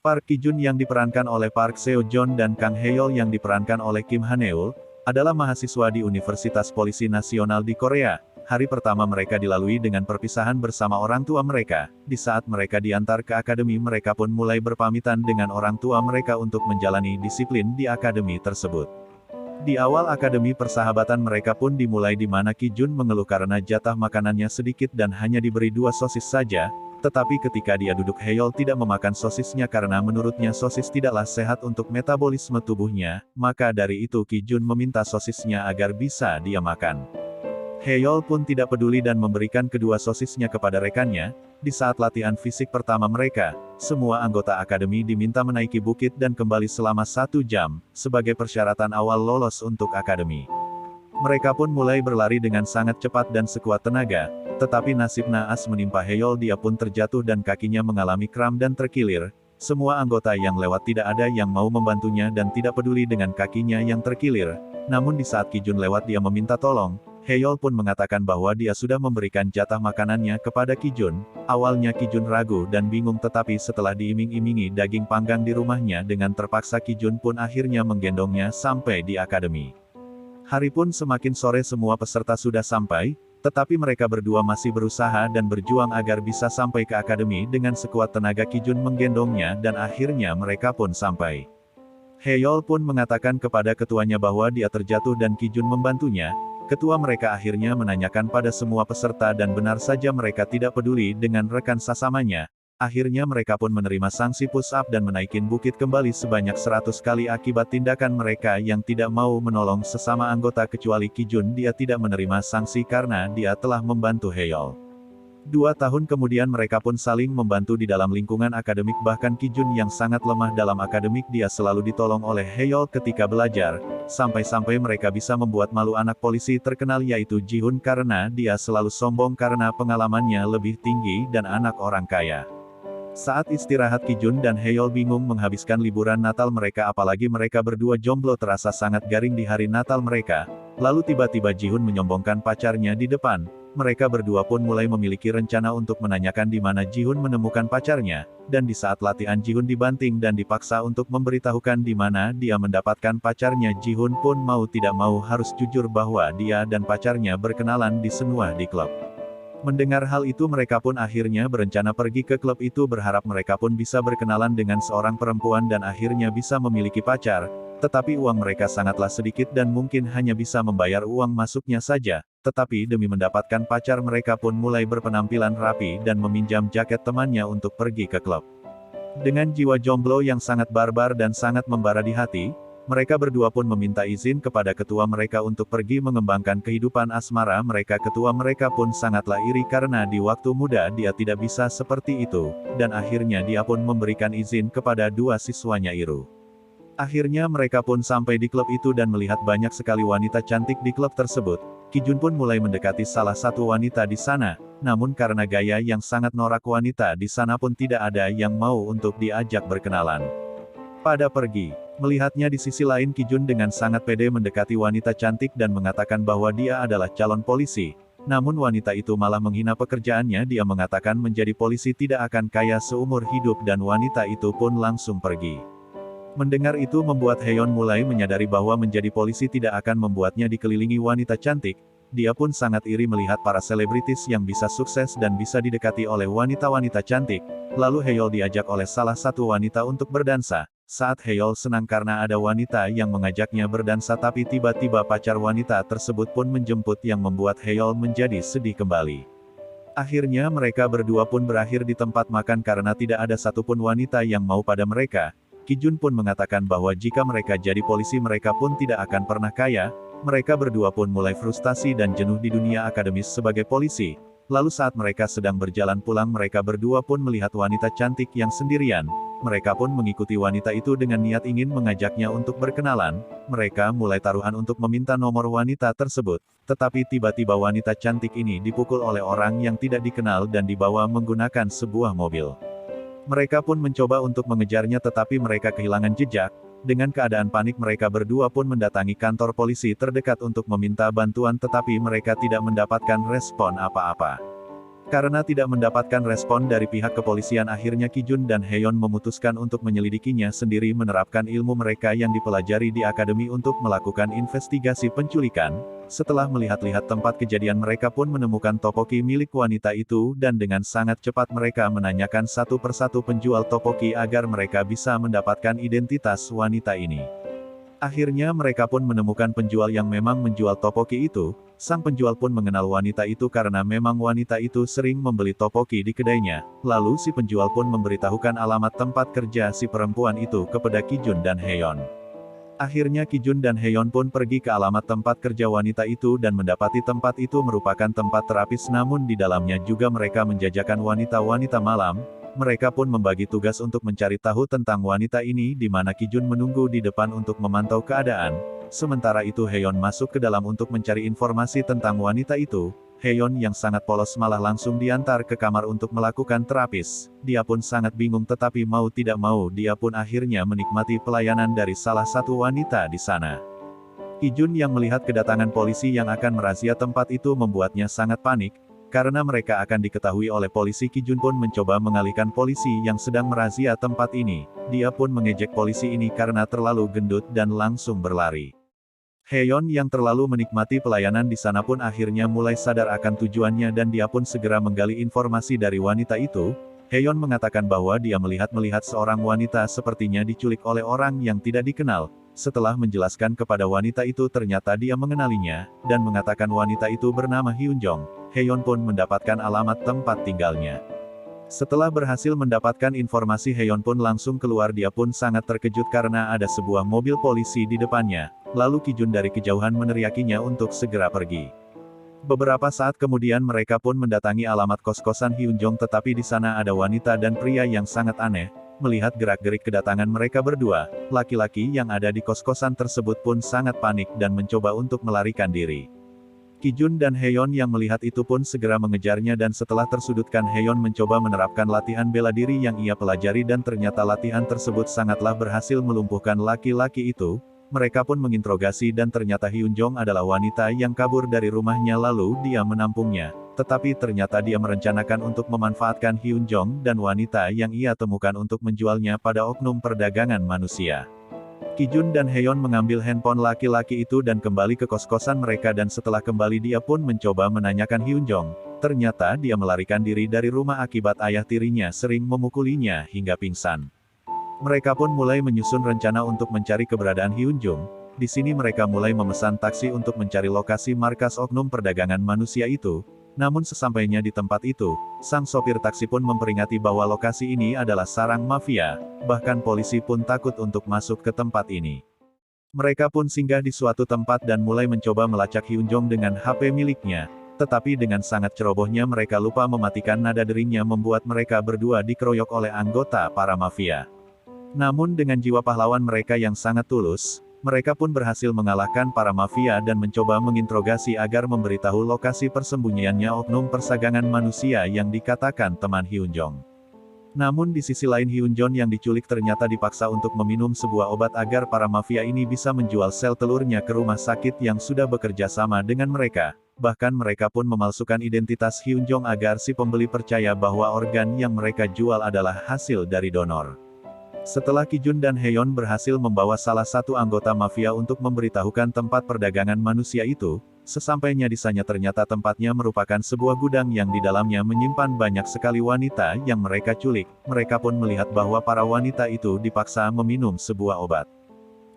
Park Ki-jun yang diperankan oleh Park Seo-joon dan Kang Hae-yeol yang diperankan oleh Kim Han-eul, adalah mahasiswa di Universitas Polisi Nasional di Korea. Hari pertama mereka dilalui dengan perpisahan bersama orang tua mereka. Di saat mereka diantar ke akademi, mereka pun mulai berpamitan dengan orang tua mereka untuk menjalani disiplin di akademi tersebut. Di awal akademi persahabatan mereka pun dimulai di mana Ki-jun mengeluh karena jatah makanannya sedikit dan hanya diberi 2 sosis saja. Tetapi ketika dia duduk, Hae-yeol tidak memakan sosisnya karena menurutnya sosis tidaklah sehat untuk metabolisme tubuhnya, maka dari itu Ki-jun meminta sosisnya agar bisa dia makan. Hae-yeol pun tidak peduli dan memberikan kedua sosisnya kepada rekannya. Di saat latihan fisik pertama mereka, semua anggota akademi diminta menaiki bukit dan kembali selama 1 jam, sebagai persyaratan awal lolos untuk akademi. Mereka pun mulai berlari dengan sangat cepat dan sekuat tenaga, tetapi nasib naas menimpa Hae-yeol, dia pun terjatuh dan kakinya mengalami kram dan terkilir. Semua anggota yang lewat tidak ada yang mau membantunya dan tidak peduli dengan kakinya yang terkilir. Namun di saat Ki-jun lewat dia meminta tolong, Hae-yeol pun mengatakan bahwa dia sudah memberikan jatah makanannya kepada Ki-jun. Awalnya Ki-jun ragu dan bingung, tetapi setelah diiming-imingi daging panggang di rumahnya dengan terpaksa, Ki-jun pun akhirnya menggendongnya sampai di akademi. Hari pun semakin sore, semua peserta sudah sampai, tetapi mereka berdua masih berusaha dan berjuang agar bisa sampai ke akademi dengan sekuat tenaga. Ki-jun menggendongnya dan akhirnya mereka pun sampai. Hae-yeol pun mengatakan kepada ketuanya bahwa dia terjatuh dan Ki-jun membantunya. Ketua mereka akhirnya menanyakan pada semua peserta dan benar saja mereka tidak peduli dengan rekan sasamanya. Akhirnya mereka pun menerima sanksi push up dan menaikin bukit kembali sebanyak 100 kali akibat tindakan mereka yang tidak mau menolong sesama anggota. Kecuali Ki-jun, dia tidak menerima sanksi karena dia telah membantu Hae-yeol. 2 tahun kemudian mereka pun saling membantu di dalam lingkungan akademik, bahkan Ki-jun yang sangat lemah dalam akademik, dia selalu ditolong oleh Hae-yeol ketika belajar, sampai-sampai mereka bisa membuat malu anak polisi terkenal yaitu Ji-hoon karena dia selalu sombong karena pengalamannya lebih tinggi dan anak orang kaya. Saat istirahat, Ki-jun dan Hae-yeol bingung menghabiskan liburan Natal mereka, apalagi mereka berdua jomblo, terasa sangat garing di hari Natal mereka. Lalu tiba-tiba Ji-hoon menyombongkan pacarnya di depan. Mereka berdua pun mulai memiliki rencana untuk menanyakan di mana Ji-hoon menemukan pacarnya, dan di saat latihan Ji-hoon dibanting dan dipaksa untuk memberitahukan di mana dia mendapatkan pacarnya. Ji-hoon pun mau tidak mau harus jujur bahwa dia dan pacarnya berkenalan di sebuah di klub. Mendengar hal itu, mereka pun akhirnya berencana pergi ke klub itu, berharap mereka pun bisa berkenalan dengan seorang perempuan dan akhirnya bisa memiliki pacar. Tetapi uang mereka sangatlah sedikit dan mungkin hanya bisa membayar uang masuknya saja. Tetapi demi mendapatkan pacar, mereka pun mulai berpenampilan rapi dan meminjam jaket temannya untuk pergi ke klub. Dengan jiwa jomblo yang sangat barbar dan sangat membara di hati, mereka berdua pun meminta izin kepada ketua mereka untuk pergi mengembangkan kehidupan asmara mereka. Ketua mereka pun sangatlah iri karena di waktu muda dia tidak bisa seperti itu, dan akhirnya dia pun memberikan izin kepada 2 siswanya Iru. Akhirnya mereka pun sampai di klub itu dan melihat banyak sekali wanita cantik di klub tersebut. Ki-jun pun mulai mendekati salah satu wanita di sana, namun karena gaya yang sangat norak, wanita di sana pun tidak ada yang mau untuk diajak berkenalan. Pada pergi, melihatnya di sisi lain, Ki-jun dengan sangat pede mendekati wanita cantik dan mengatakan bahwa dia adalah calon polisi. Namun wanita itu malah menghina pekerjaannya, dia mengatakan menjadi polisi tidak akan kaya seumur hidup dan wanita itu pun langsung pergi. Mendengar itu membuat Hae-yeol mulai menyadari bahwa menjadi polisi tidak akan membuatnya dikelilingi wanita cantik. Dia pun sangat iri melihat para selebritis yang bisa sukses dan bisa didekati oleh wanita-wanita cantik. Lalu Hae-yeol diajak oleh salah satu wanita untuk berdansa. Saat Hae-yeol senang karena ada wanita yang mengajaknya berdansa, tapi tiba-tiba pacar wanita tersebut pun menjemput yang membuat Hae-yeol menjadi sedih kembali. Akhirnya mereka berdua pun berakhir di tempat makan karena tidak ada satupun wanita yang mau pada mereka. Ki-jun pun mengatakan bahwa jika mereka jadi polisi mereka pun tidak akan pernah kaya. Mereka berdua pun mulai frustasi dan jenuh di dunia akademis sebagai polisi. Lalu saat mereka sedang berjalan pulang, mereka berdua pun melihat wanita cantik yang sendirian. Mereka pun mengikuti wanita itu dengan niat ingin mengajaknya untuk berkenalan. Mereka mulai taruhan untuk meminta nomor wanita tersebut. Tetapi tiba-tiba wanita cantik ini dipukul oleh orang yang tidak dikenal dan dibawa menggunakan sebuah mobil. Mereka pun mencoba untuk mengejarnya tetapi mereka kehilangan jejak. Dengan keadaan panik mereka berdua pun mendatangi kantor polisi terdekat untuk meminta bantuan, tetapi mereka tidak mendapatkan respon apa-apa. Karena tidak mendapatkan respon dari pihak kepolisian, akhirnya Ki-jun dan Haeyeon memutuskan untuk menyelidikinya sendiri, menerapkan ilmu mereka yang dipelajari di akademi untuk melakukan investigasi penculikan. Setelah melihat-lihat tempat kejadian, mereka pun menemukan topoki milik wanita itu dan dengan sangat cepat mereka menanyakan satu persatu penjual topoki agar mereka bisa mendapatkan identitas wanita ini. Akhirnya mereka pun menemukan penjual yang memang menjual topoki itu. Sang penjual pun mengenal wanita itu karena memang wanita itu sering membeli topoki di kedainya. Lalu si penjual pun memberitahukan alamat tempat kerja si perempuan itu kepada Ki-jun dan Haeyeon. Akhirnya Ki-jun dan Haeyeon pun pergi ke alamat tempat kerja wanita itu dan mendapati tempat itu merupakan tempat terapis, namun di dalamnya juga mereka menjajakan wanita-wanita malam. Mereka pun membagi tugas untuk mencari tahu tentang wanita ini, di mana Ki-jun menunggu di depan untuk memantau keadaan. Sementara itu Haeyeon masuk ke dalam untuk mencari informasi tentang wanita itu. Haeyeon yang sangat polos malah langsung diantar ke kamar untuk melakukan terapis. Dia pun sangat bingung, tetapi mau tidak mau dia pun akhirnya menikmati pelayanan dari salah satu wanita di sana. Ki-jun yang melihat kedatangan polisi yang akan merazia tempat itu membuatnya sangat panik. Karena mereka akan diketahui oleh polisi, Ki-jun pun mencoba mengalihkan polisi yang sedang merazia tempat ini. Dia pun mengejek polisi ini karena terlalu gendut dan langsung berlari. Haeyeon yang terlalu menikmati pelayanan di sana pun akhirnya mulai sadar akan tujuannya dan dia pun segera menggali informasi dari wanita itu. Haeyeon mengatakan bahwa dia melihat seorang wanita sepertinya diculik oleh orang yang tidak dikenal. Setelah menjelaskan kepada wanita itu, ternyata dia mengenalinya, dan mengatakan wanita itu bernama Hyunjong. Haeyeon pun mendapatkan alamat tempat tinggalnya. Setelah berhasil mendapatkan informasi, Haeyeon pun langsung keluar. Dia pun sangat terkejut karena ada sebuah mobil polisi di depannya. Lalu Ki-jun dari kejauhan meneriakinya untuk segera pergi. Beberapa saat kemudian mereka pun mendatangi alamat kos-kosan Hyunjong, tetapi di sana ada wanita dan pria yang sangat aneh. Melihat gerak-gerik kedatangan mereka berdua, laki-laki yang ada di kos-kosan tersebut pun sangat panik dan mencoba untuk melarikan diri. Ki-jun dan Haeyeon yang melihat itu pun segera mengejarnya, dan setelah tersudutkan Haeyeon mencoba menerapkan latihan bela diri yang ia pelajari dan ternyata latihan tersebut sangatlah berhasil melumpuhkan laki-laki itu. Mereka pun menginterogasi dan ternyata Hyunjong adalah wanita yang kabur dari rumahnya lalu dia menampungnya. Tetapi ternyata dia merencanakan untuk memanfaatkan Hyunjong dan wanita yang ia temukan untuk menjualnya pada oknum perdagangan manusia. Ki-jun dan Haeyeon mengambil handphone laki-laki itu dan kembali ke kos-kosan mereka, dan setelah kembali dia pun mencoba menanyakan Hyunjong. Ternyata dia melarikan diri dari rumah akibat ayah tirinya sering memukulinya hingga pingsan. Mereka pun mulai menyusun rencana untuk mencari keberadaan Hyunjong. Di sini mereka mulai memesan taksi untuk mencari lokasi markas oknum perdagangan manusia itu. Namun sesampainya di tempat itu, sang sopir taksi pun memperingati bahwa lokasi ini adalah sarang mafia. Bahkan polisi pun takut untuk masuk ke tempat ini. Mereka pun singgah di suatu tempat dan mulai mencoba melacak Hyunjong dengan HP miliknya. Tetapi dengan sangat cerobohnya mereka lupa mematikan nada deringnya, membuat mereka berdua dikeroyok oleh anggota para mafia. Namun dengan jiwa pahlawan mereka yang sangat tulus, mereka pun berhasil mengalahkan para mafia dan mencoba menginterogasi agar memberitahu lokasi persembunyiannya oknum perdagangan manusia yang dikatakan teman Hyunjong. Namun di sisi lain Hyunjong yang diculik ternyata dipaksa untuk meminum sebuah obat agar para mafia ini bisa menjual sel telurnya ke rumah sakit yang sudah bekerja sama dengan mereka. Bahkan mereka pun memalsukan identitas Hyunjong agar si pembeli percaya bahwa organ yang mereka jual adalah hasil dari donor. Setelah Ki-jun dan Haeyeon berhasil membawa salah satu anggota mafia untuk memberitahukan tempat perdagangan manusia itu, sesampainya di sana ternyata tempatnya merupakan sebuah gudang yang di dalamnya menyimpan banyak sekali wanita yang mereka culik. Mereka pun melihat bahwa para wanita itu dipaksa meminum sebuah obat.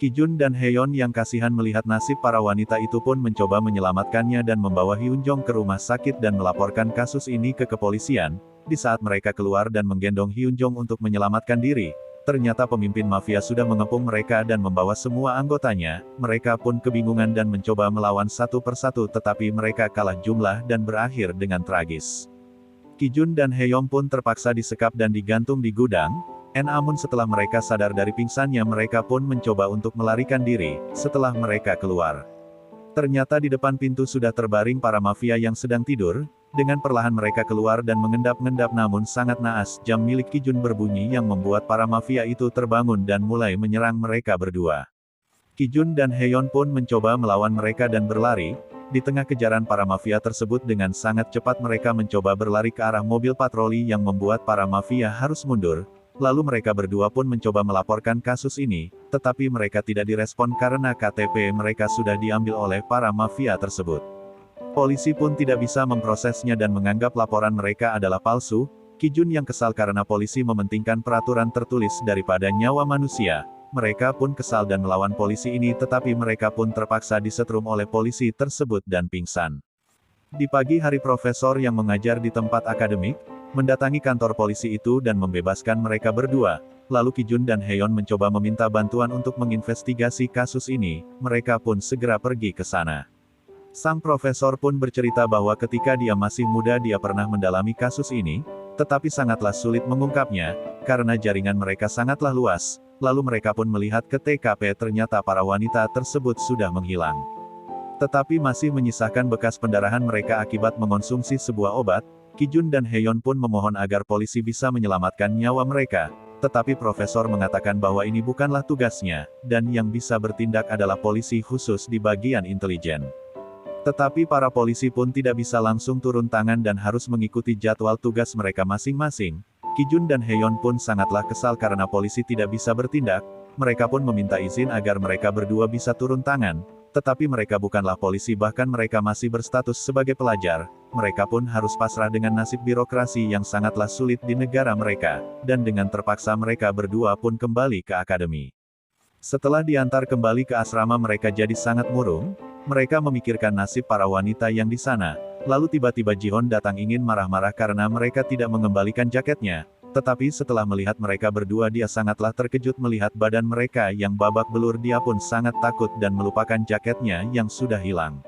Ki-jun dan Haeyeon yang kasihan melihat nasib para wanita itu pun mencoba menyelamatkannya dan membawa Hyunjong ke rumah sakit dan melaporkan kasus ini ke kepolisian. Di saat mereka keluar dan menggendong Hyunjong untuk menyelamatkan diri, ternyata pemimpin mafia sudah mengepung mereka dan membawa semua anggotanya. Mereka pun kebingungan dan mencoba melawan satu persatu, tetapi mereka kalah jumlah dan berakhir dengan tragis. Ki-jun dan Haeyeon pun terpaksa disekap dan digantung di gudang. Namun setelah mereka sadar dari pingsannya mereka pun mencoba untuk melarikan diri. Setelah mereka keluar, ternyata di depan pintu sudah terbaring para mafia yang sedang tidur. Dengan perlahan mereka keluar dan mengendap-endap, namun sangat naas jam milik Ki-jun berbunyi yang membuat para mafia itu terbangun dan mulai menyerang mereka berdua. Ki-jun dan Haeyeon pun mencoba melawan mereka dan berlari. Di tengah kejaran para mafia tersebut dengan sangat cepat mereka mencoba berlari ke arah mobil patroli yang membuat para mafia harus mundur. Lalu mereka berdua pun mencoba melaporkan kasus ini, tetapi mereka tidak direspon karena KTP mereka sudah diambil oleh para mafia tersebut. Polisi pun tidak bisa memprosesnya dan menganggap laporan mereka adalah palsu. Ki Jun yang kesal karena polisi mementingkan peraturan tertulis daripada nyawa manusia. Mereka pun kesal dan melawan polisi ini, tetapi mereka pun terpaksa disetrum oleh polisi tersebut dan pingsan. Di pagi hari profesor yang mengajar di tempat akademik, mendatangi kantor polisi itu dan membebaskan mereka berdua. Lalu Ki Jun dan Heon mencoba meminta bantuan untuk menginvestigasi kasus ini, mereka pun segera pergi ke sana. Sang profesor pun bercerita bahwa ketika dia masih muda dia pernah mendalami kasus ini, tetapi sangatlah sulit mengungkapnya, karena jaringan mereka sangatlah luas. Lalu mereka pun melihat ke TKP, ternyata para wanita tersebut sudah menghilang. Tetapi masih menyisakan bekas pendarahan mereka akibat mengonsumsi sebuah obat. Ki Jun dan Heon pun memohon agar polisi bisa menyelamatkan nyawa mereka. Tetapi profesor mengatakan bahwa ini bukanlah tugasnya, dan yang bisa bertindak adalah polisi khusus di bagian intelijen. Tetapi para polisi pun tidak bisa langsung turun tangan dan harus mengikuti jadwal tugas mereka masing-masing. Ki Jun dan Heon pun sangatlah kesal karena polisi tidak bisa bertindak. Mereka pun meminta izin agar mereka berdua bisa turun tangan. Tetapi mereka bukanlah polisi, bahkan mereka masih berstatus sebagai pelajar. Mereka pun harus pasrah dengan nasib birokrasi yang sangatlah sulit di negara mereka. Dan dengan terpaksa mereka berdua pun kembali ke akademi. Setelah diantar kembali ke asrama mereka jadi sangat murung. Mereka memikirkan nasib para wanita yang di sana. Lalu tiba-tiba Jihon datang ingin marah-marah karena mereka tidak mengembalikan jaketnya. Tetapi setelah melihat mereka berdua dia sangatlah terkejut melihat badan mereka yang babak belur. Dia pun sangat takut dan melupakan jaketnya yang sudah hilang.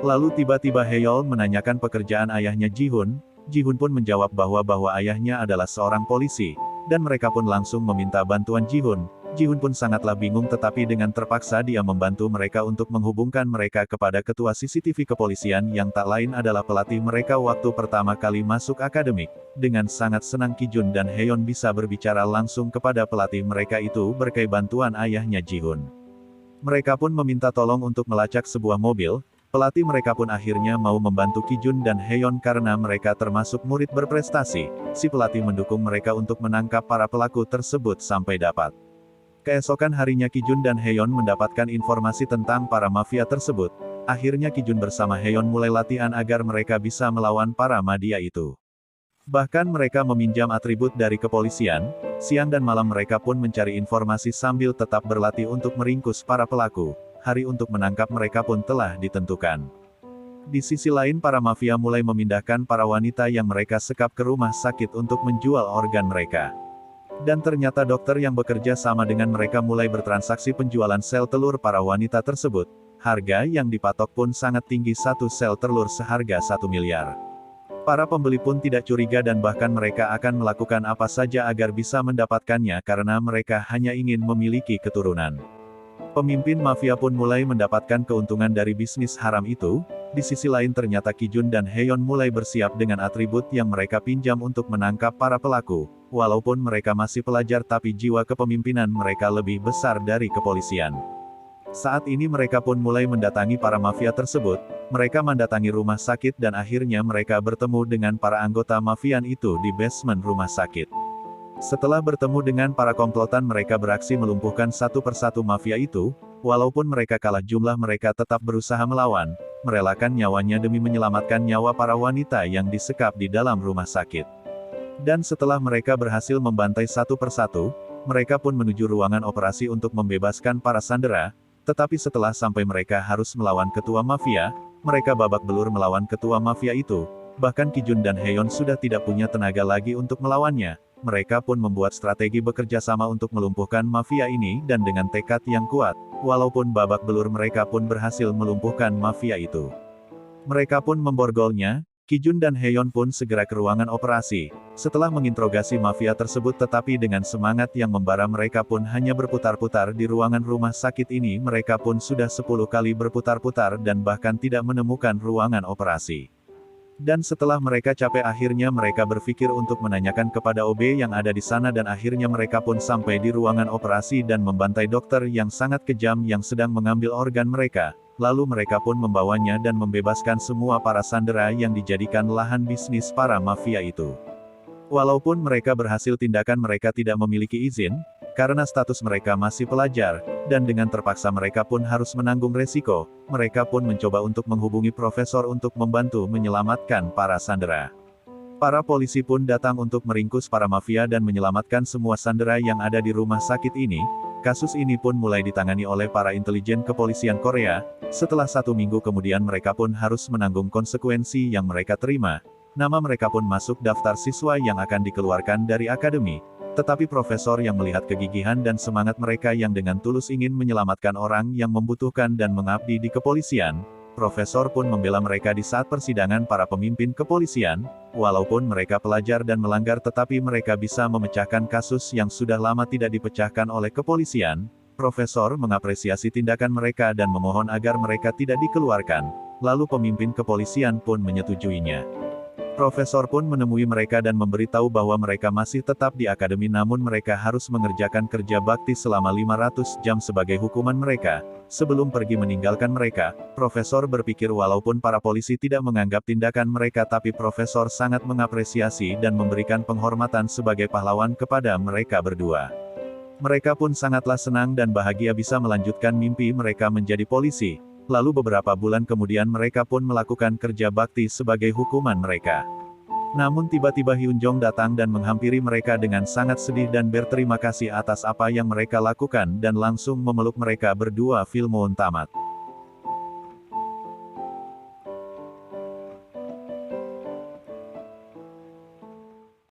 Lalu tiba-tiba Heol menanyakan pekerjaan ayahnya Jihun. Jihun pun menjawab bahwa ayahnya adalah seorang polisi. Dan mereka pun langsung meminta bantuan Jihun. Jihun pun sangatlah bingung, tetapi dengan terpaksa dia membantu mereka untuk menghubungkan mereka kepada ketua CCTV kepolisian yang tak lain adalah pelatih mereka waktu pertama kali masuk akademik. Dengan sangat senang Ki Jun dan Heon bisa berbicara langsung kepada pelatih mereka itu berkat bantuan ayahnya Jihun. Mereka pun meminta tolong untuk melacak sebuah mobil. Pelatih mereka pun akhirnya mau membantu Ki Jun dan Heon karena mereka termasuk murid berprestasi. Si pelatih mendukung mereka untuk menangkap para pelaku tersebut sampai dapat. Keesokan harinya Ki Jun dan Heon mendapatkan informasi tentang para mafia tersebut. Akhirnya Ki Jun bersama Heon mulai latihan agar mereka bisa melawan para media itu. Bahkan mereka meminjam atribut dari kepolisian. Siang dan malam mereka pun mencari informasi sambil tetap berlatih untuk meringkus para pelaku. Hari untuk menangkap mereka pun telah ditentukan. Di sisi lain para mafia mulai memindahkan para wanita yang mereka sekap ke rumah sakit untuk menjual organ mereka. Dan ternyata dokter yang bekerja sama dengan mereka mulai bertransaksi penjualan sel telur para wanita tersebut. Harga yang dipatok pun sangat tinggi, satu sel telur seharga 1 miliar. Para pembeli pun tidak curiga dan bahkan mereka akan melakukan apa saja agar bisa mendapatkannya karena mereka hanya ingin memiliki keturunan. Pemimpin mafia pun mulai mendapatkan keuntungan dari bisnis haram itu. Di sisi lain ternyata Ki Jun dan Heon mulai bersiap dengan atribut yang mereka pinjam untuk menangkap para pelaku. Walaupun mereka masih pelajar tapi jiwa kepemimpinan mereka lebih besar dari kepolisian. Saat ini mereka pun mulai mendatangi para mafia tersebut. Mereka mendatangi rumah sakit dan akhirnya mereka bertemu dengan para anggota mafian itu di basement rumah sakit. Setelah bertemu dengan para komplotan mereka beraksi melumpuhkan satu persatu mafia itu. Walaupun mereka kalah jumlah mereka tetap berusaha melawan, merelakan nyawanya demi menyelamatkan nyawa para wanita yang disekap di dalam rumah sakit. Dan setelah mereka berhasil membantai satu persatu, mereka pun menuju ruangan operasi untuk membebaskan para sandera. Tetapi setelah sampai mereka harus melawan ketua mafia, mereka babak belur melawan ketua mafia itu. Bahkan Ki Jun dan Heon sudah tidak punya tenaga lagi untuk melawannya. Mereka pun membuat strategi bekerja sama untuk melumpuhkan mafia ini dan dengan tekad yang kuat, walaupun babak belur mereka pun berhasil melumpuhkan mafia itu. Mereka pun memborgolnya. Ki Jun dan Heon pun segera ke ruangan operasi. Setelah menginterogasi mafia tersebut tetapi dengan semangat yang membara mereka pun hanya berputar-putar di ruangan rumah sakit ini. Mereka pun sudah 10 kali berputar-putar dan bahkan tidak menemukan ruangan operasi. Dan setelah mereka capek akhirnya mereka berpikir untuk menanyakan kepada OB yang ada di sana dan akhirnya mereka pun sampai di ruangan operasi dan membantai dokter yang sangat kejam yang sedang mengambil organ mereka. lalu mereka pun membawanya dan membebaskan semua para sandera yang dijadikan lahan bisnis para mafia itu. Walaupun mereka berhasil, tindakan mereka tidak memiliki izin, karena status mereka masih pelajar, dan dengan terpaksa mereka pun harus menanggung resiko, mereka pun mencoba untuk menghubungi profesor untuk membantu menyelamatkan para sandera. Para polisi pun datang untuk meringkus para mafia dan menyelamatkan semua sandera yang ada di rumah sakit ini. Kasus ini pun mulai ditangani oleh para intelijen kepolisian Korea. Setelah 1 minggu kemudian mereka pun harus menanggung konsekuensi yang mereka terima. Nama mereka pun masuk daftar siswa yang akan dikeluarkan dari akademi. Tetapi profesor yang melihat kegigihan dan semangat mereka yang dengan tulus ingin menyelamatkan orang yang membutuhkan dan mengabdi di kepolisian, profesor pun membela mereka di saat persidangan para pemimpin kepolisian. Walaupun mereka pelajar dan melanggar, tetapi mereka bisa memecahkan kasus yang sudah lama tidak dipecahkan oleh kepolisian. Profesor mengapresiasi tindakan mereka dan memohon agar mereka tidak dikeluarkan. Lalu pemimpin kepolisian pun menyetujuinya. Profesor pun menemui mereka dan memberitahu bahwa mereka masih tetap di akademi, namun mereka harus mengerjakan kerja bakti selama 500 jam sebagai hukuman mereka. Sebelum pergi meninggalkan mereka, profesor berpikir walaupun para polisi tidak menganggap tindakan mereka, tapi profesor sangat mengapresiasi dan memberikan penghormatan sebagai pahlawan kepada mereka berdua. Mereka pun sangatlah senang dan bahagia bisa melanjutkan mimpi mereka menjadi polisi. Lalu beberapa bulan kemudian mereka pun melakukan kerja bakti sebagai hukuman mereka. Namun tiba-tiba Hyun Jong datang dan menghampiri mereka dengan sangat sedih dan berterima kasih atas apa yang mereka lakukan dan langsung memeluk mereka berdua. Film tamat.